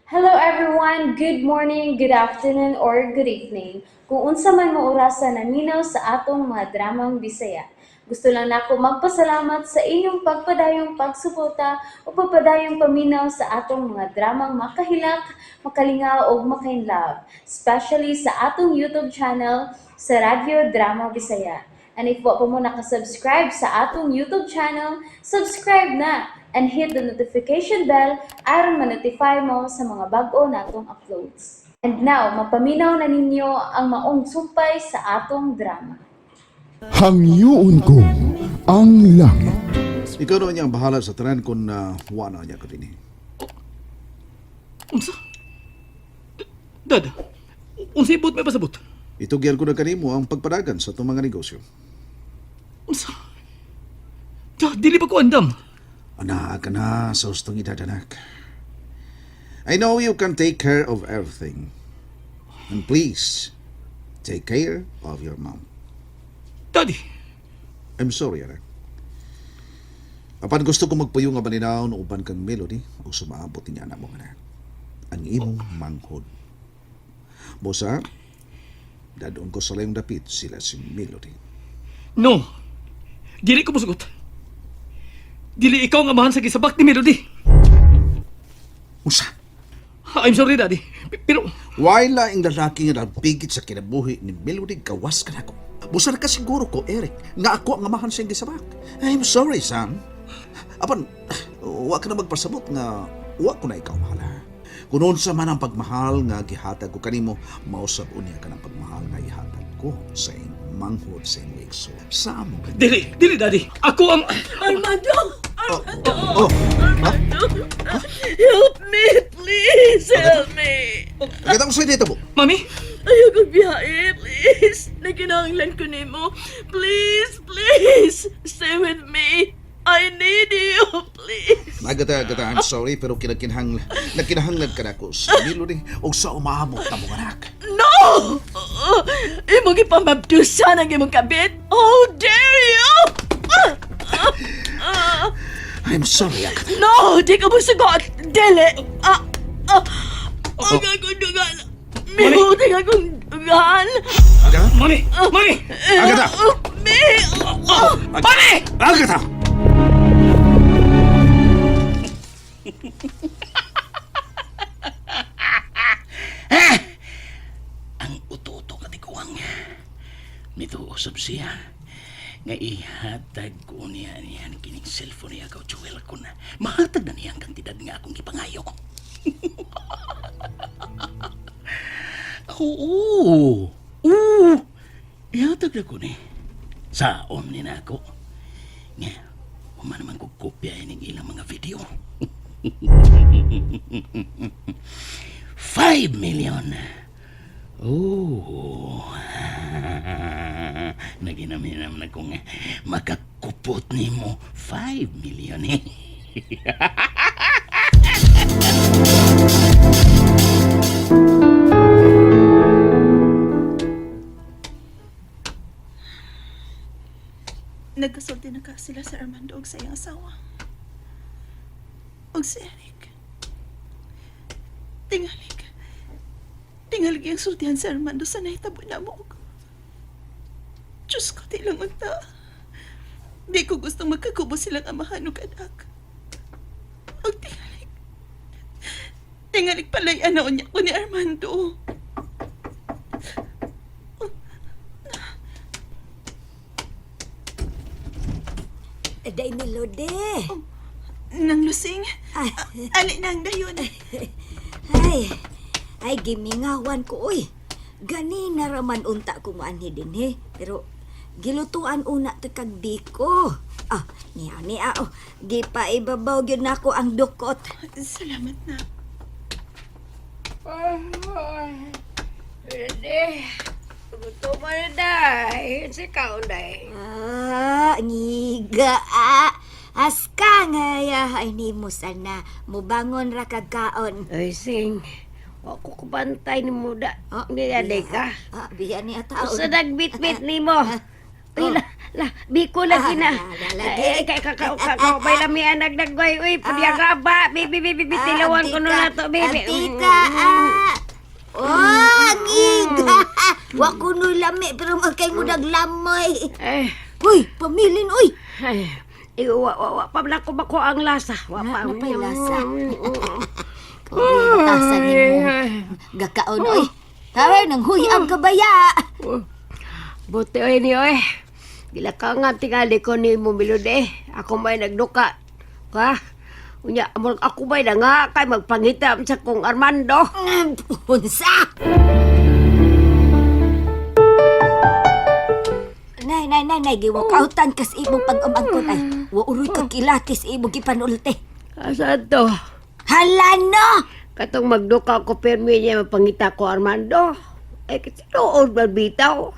Hello everyone, good morning, good afternoon, or good evening. Kung unsa man mo orasan naminaw sa atong mga dramang Bisaya. Gusto lang nako magpasalamat sa inyong pagpadayong pagsuporta o pagpadayong paminaw sa atong mga dramang makahilak, makalingaw o makainlove, especially sa atong YouTube channel sa Radyo Drama Bisaya. And if wa pa mo nakasubscribe sa atong YouTube channel, subscribe na and hit the notification bell aron ma-notify mo sa mga bag-o natong uploads. And now, mapaminaw na ninyo ang maong sumpay sa atong drama. Hangyuon ko ang langit. Ikaw naman niya ang bahala sa tanan kung wala niya ka din. Unsa? Dad, unsa ibot may pasabot? Itugyan ko na kanimo ang pagpadagan sa itong mga negosyo. Unsa? Dili pa ko andam. Anak ka na sa ustong edad, anak. I know you can take care of everything. And please, take care of your mom. Daddy, I'm sorry, anak. Apan gusto ko magpuyo nga balinaw uban kang Melody o sumaabot niya na mo, anak. Ang imong manghod. Bosa, dadon ko sa layong dapit sila si Melody. no. Dili ko musugot. Dili ikaw nga mahan sa gisabak ni Melody. Usa, I'm sorry, Daddy. Pero, wala ang lalaki nga nagpigit sa kinabuhi ni Melody gawas ka na ko. Busa na ka siguro ko, Eric, nga ako ang amahan siyang gisabak. I'm sorry, Sam. Apan, wa ka na magpasabot nga wa ko na ikaw mahala. Kung unsa man ang pagmahal nga gihatag ko kanimo, mausab unya ka ng pagmahal nga ihatag ko sa iyong manghod sa iyong igso. Sa amo ka. dili, Daddy. Ako ang... Armando! Oh, Armando! oh, ha? Help me! Please help me! Agad ako sa'yo dito mo. Mami? Ayaw kong biyahe, please! Naginahanglan ko nimo. Please, please! Stay with me! I need you, please! Agad, I'm sorry, pero nakinahanglan ka na ko sa Melody o sa umabot na mong anak. No! Imong ipamabdusan ang imong kabit? How dare you! I'm sorry, Agad. No! Di ka mo sagot! Dele! Ang akong dugan! Mihuting akong dugan! Agad? Mami! Mami! Agad! Help me! Mami! Agad! Ang uto-uto ka tikuang mituusap siya nga ihatag ko niya kining cellphone niya ka Joel ko na mahatag na niya ang kantidad nga akong ipangayo. Oo, ihatag na ko ni saon ni na ako nga human naman ko kopya ining ilang mga video. 5 million. Oh. Naginam-hinam na kong makakupot ni mo 5 million eh. Nagkasulti na ka sila sa Armando og sa iyang asawa. Og si Eric. Tingalig. Tingalig yung sultihan sa Armando sa nahitabo na mo. Diyos ko, di lang unta. Di ko gustong magkakubo silang amahan o anak. Og tingalig. Tingalig pala'y anaon niya ko ni Armando. Day Melody. Nang lusing. Ay, Ali nang dayon. ay gimingawan ko oy. Gani na raman unta ko maanhi din he. Pero gilutuan una to kag biko. Niya oh. Di pa ibabaw gyud nako ang dukot. Salamat na. Hindi. Gusto mo na dahi. Si kaon dahi. Ngiga Aska nga ay ni mo sana. Mubangon ra kag kaon. Ay, sing. Ako kubantay ni muda. Ni aday ka. Biya ni ataon. Sa nagbitbit ni mo. Pila, Lah, biko lagi na. lagi. Kay kakao bay lami anak naggoy. Uy, pudya ba? Bibi tilawan ko na to, bibi. Antika, Oh, ngiga. Wa kuno lami pero magkay mo naglamoy. Uy, pamilin, uy. Ay, wa pa ko bako ang lasa. Wa pa Wa pa'y lasa. Kuya, natasan mo. Gakaon, uy. Tawag nang huyang kabaya. Buti oy ni oy. Gila ka nga tingali ko ni mo Milode. Ako may nagduka. Ka? Unya, ako may na nga kay magpangitam sa kong Armando. Unsa? Nay, giwakautan kas imong pag-umangkot ay. Wa uroy ka kilatis imong gipanulti. Asa to? Hala no! Katong magduka ko permi niya mapangita ko Armando. Kasi noon balbitaw.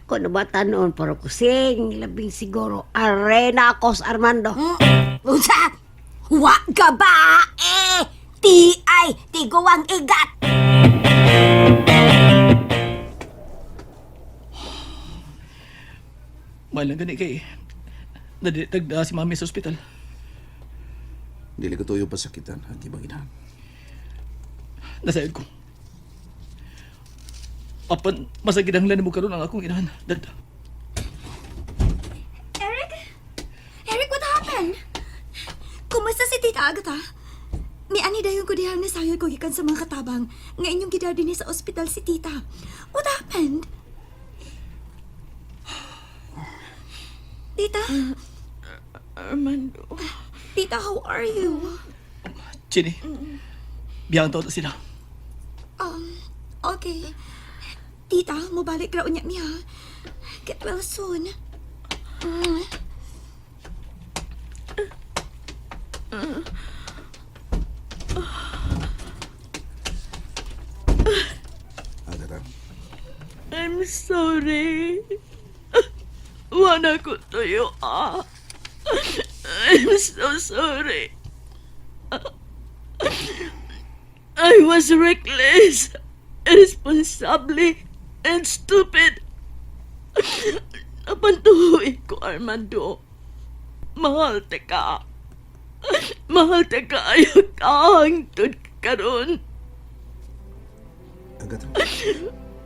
Kung nabata noon pero kusing labing siguro arena ako sa Armando. Unsa? Wa ka ba? Tiguang igat. Malang gani kay naditag na si mami sa ospital. Dili ko tuyo pasakitan, hagi banginahan. Nasayod ko. Apan, masagid ang mo karon ang akong inahan. Dad. Eric, what happened? Kumusta si Tita Agatha? May ani dayon ko dihang nasayod ko gikan sa mga katabang nga inyong gidar din sa ospital si Tita. What happened? Tita? Armando. Tita, how are you? Chini, biyang to sila. Okay. Tita, mabalik raw niya niya. Get well soon. Agata. I'm sorry. Wala ko tuyo, I'm so sorry. I was reckless, irresponsible, and stupid. Napantuhoy ko, Armando. Mahal te ka. Mahal te ka ayaw kang tud karon. Agata.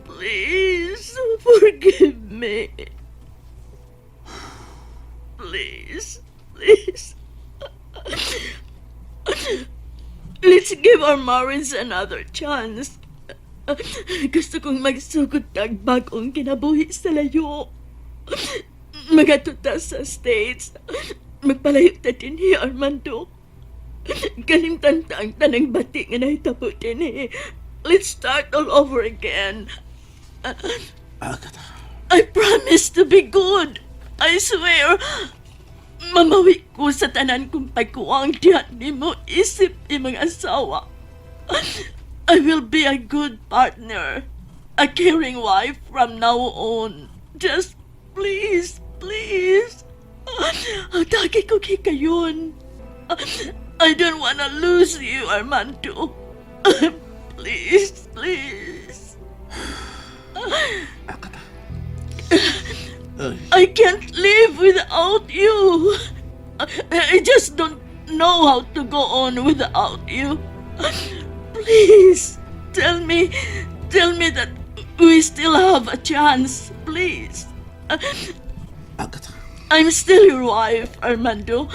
Please, forgive me. Please. Let's give our marriage another chance. Gusto kong magsugod tag bagong kinabuhi sa layo. Magatuta sa States. Magpalayo ta din Armando. Kalimtan ta ang tanang bati nga nahitabo din Let's start all over again. Agata. I promise to be good. I swear. Mamawi ko sa tanan kong pagkuwang diyan ni mo isip imong asawa. I will be a good partner. A caring wife from now on. Just please. Dagi ko kikayon. I don't wanna lose you, Armando. Please. Agata. I can't live without you. I just don't know how to go on without you. Please, tell me that we still have a chance, please. Agata. I'm still your wife, Armando.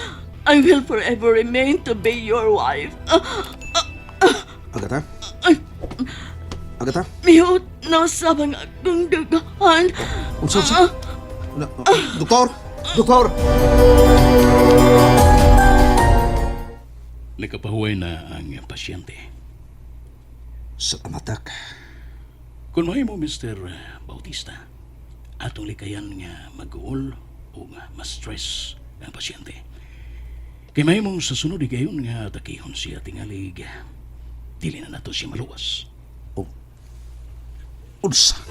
I will forever remain to be your wife. Agata. Agata. Mihot na sa mga akong dagahan. Unsa? Doktor. Nakapahuway na ang pasyente. Salamat. Kung may mo, Mr. Bautista, atong likayan nga mag-uol o nga ma-stress ang pasyente. Kay may mong sa sunod gayon nga takihon siya tingalig, dili na nato siya maluwas. Unsa?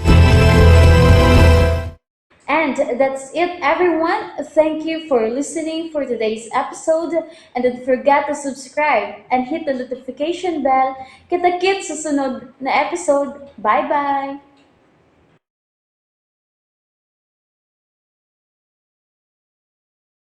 And that's it, everyone. Thank you for listening for today's episode. And don't forget to subscribe and hit the notification bell. Kita-kits sa sunod na episode. Bye-bye!